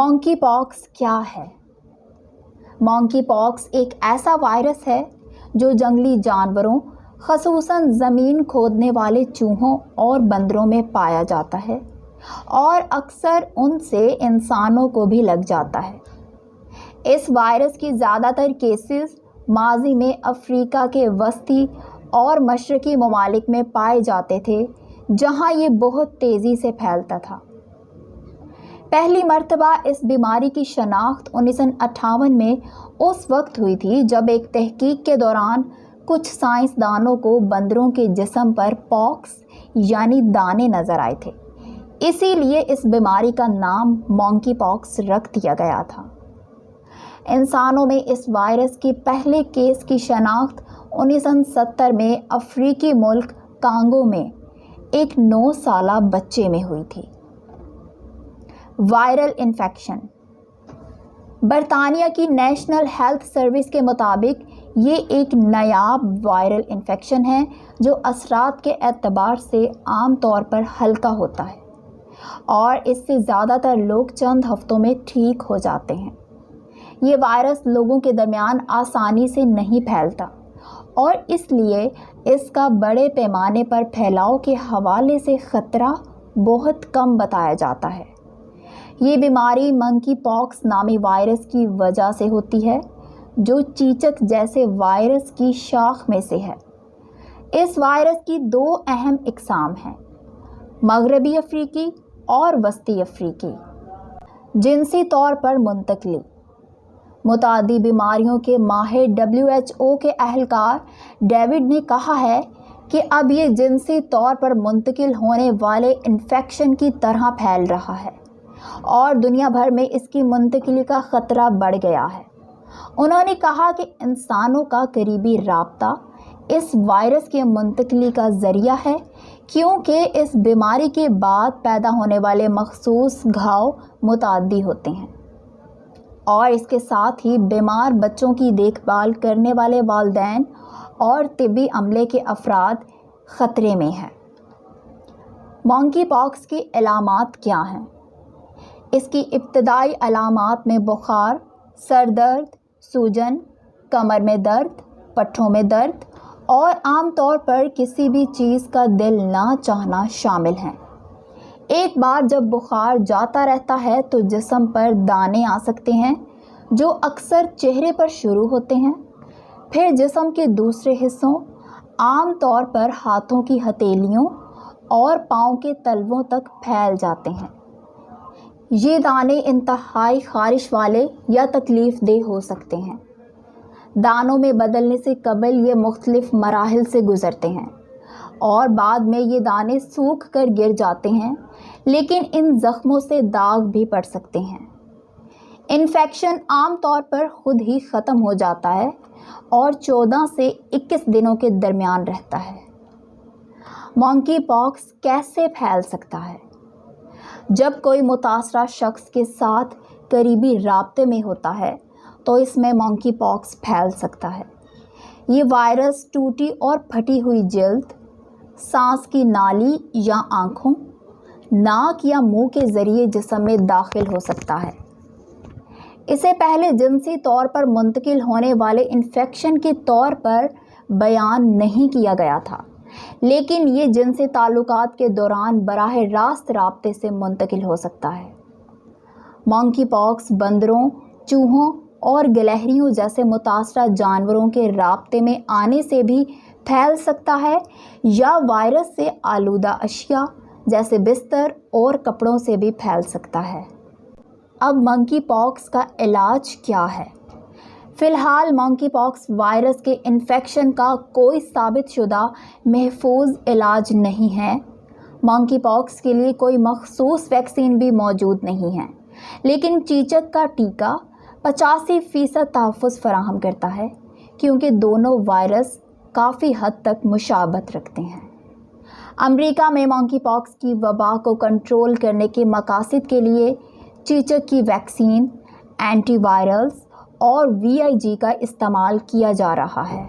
Monkey pox क्या है? Monkey pox एक ऐसा वायरस है जो जंगली जानवरों, ख़ुसूसन ज़मीन खोदने वाले चूहों और बंदरों में पाया जाता है और अक्सर उनसे इंसानों को भी लग जाता है। इस वायरस की ज़्यादातर केसेस माजी में अफ्रीका के वस्ती और मशरक़ी ममालिक में पाए जाते थे, जहां ये बहुत तेज़ी से फैलता था। पहली मर्तबा इस बीमारी की शनाख्त 1958 में उस वक्त हुई थी जब एक तहकीक के दौरान कुछ साइंसदानों को बंदरों के जिस्म पर पॉक्स यानी दाने नज़र आए थे। इसीलिए इस बीमारी का नाम मॉन्की पॉक्स रख दिया गया था। इंसानों में इस वायरस के पहले केस की शनाख्त 1970 में अफ्रीकी मुल्क कांगो में एक 9 साला बच्चे में हुई थी। Viral infection. बरतानिया की नेशनल हेल्थ सर्विस के मुताबिक ये एक नायाब वायरल इन्फेक्शन है जो असरात के एतबार से आम तौर पर हल्का होता है और इससे ज़्यादातर लोग चंद हफ्तों में ठीक हो जाते हैं। ये वायरस लोगों के दरमियान आसानी से नहीं फैलता और इसलिए इसका बड़े पैमाने पर फैलाव के हवाले से ख़तरा बहुत कम बताया जाता है। ये बीमारी मंकी पॉक्स नामी वायरस की वजह से होती है, जो चीचक जैसे वायरस की शाख में से है। इस वायरस की 2 अहम इकसाम हैं, मगरबी अफ्रीकी और वस्ती अफ्रीकी। जिनसी तौर पर मुंतकिली। मुतादी बीमारियों के माहिर WHO के अहलकार डेविड ने कहा है कि अब ये जिनसी तौर पर मुंतकिल होने वाले इन्फेक्शन की तरह फैल रहा है और दुनिया भर में इसकी मुंतकिली का ख़तरा बढ़ गया है। उन्होंने कहा कि इंसानों का करीबी राब्ता इस वायरस के मुंतकिली का ज़रिया है, क्योंकि इस बीमारी के बाद पैदा होने वाले मखसूस घाव मुताद्दी होते हैं और इसके साथ ही बीमार बच्चों की देखभाल करने वाले वालिदैन और तिब्बी अमले के अफराद ख़तरे में हैं। मॉन्की पॉक्स की अलामात क्या हैं? इसकी इब्तदाई अलामात में बुखार, सर दर्द, सूजन, कमर में दर्द, पट्ठों में दर्द और आम तौर पर किसी भी चीज़ का दिल ना चाहना शामिल हैं। एक बार जब बुखार जाता रहता है तो जिस्म पर दाने आ सकते हैं जो अक्सर चेहरे पर शुरू होते हैं, फिर जिस्म के दूसरे हिस्सों, आम तौर पर हाथों की हथेलियों और पाँव के तलवों तक फैल जाते हैं। ये दाने इंतहाई ख़ारिश वाले या तकलीफ़ देह हो सकते हैं। दानों में बदलने से कबल ये मुख्तलिफ़ मराहिल से गुज़रते हैं और बाद में ये दाने सूख कर गिर जाते हैं, लेकिन इन ज़ख्मों से दाग भी पड़ सकते हैं। इन्फेक्शन आम तौर पर ख़ुद ही ख़त्म हो जाता है और 14 से 21 दिनों के दरमियान रहता है। मॉन्की पॉक्स कैसे फैल सकता है? जब कोई मुतासरा शख्स के साथ करीबी राब्ते में होता है तो इसमें मॉन्की पॉक्स फैल सकता है। ये वायरस टूटी और फटी हुई जल्द, सांस की नाली या आँखों, नाक या मुंह के ज़रिए जिस्म में दाखिल हो सकता है। इसे पहले जिनसी तौर पर मुंतकिल होने वाले इन्फेक्शन के तौर पर बयान नहीं किया गया था, लेकिन ये जिनसी ताल्लुकात के दौरान बराह रास्त राब्ते से मुंतकिल हो सकता है। मॉन्की पॉक्स बंदरों, चूहों और गिलहरियों जैसे मुतासरा जानवरों के राब्ते में आने से भी फैल सकता है या वायरस से आलूदा अशिया जैसे बिस्तर और कपड़ों से भी फैल सकता है। अब मॉन्की पॉक्स का इलाज क्या है? फ़िलहाल मॉन्की पॉक्स वायरस के इन्फेक्शन का कोई साबित शुदा महफूज इलाज नहीं है। मॉन्की पॉक्स के लिए कोई मखसूस वैक्सीन भी मौजूद नहीं है, लेकिन चीचक का टीका 85% तहफ़्फ़ुज़ फराहम करता है, क्योंकि दोनों वायरस काफ़ी हद तक मुशाबत रखते हैं। अमेरिका में मॉन्की पॉक्स की वबा को कंट्रोल करने के मकासद के लिए चीचक की वैक्सीन, एंटीवायरल्स और VIG का इस्तेमाल किया जा रहा है।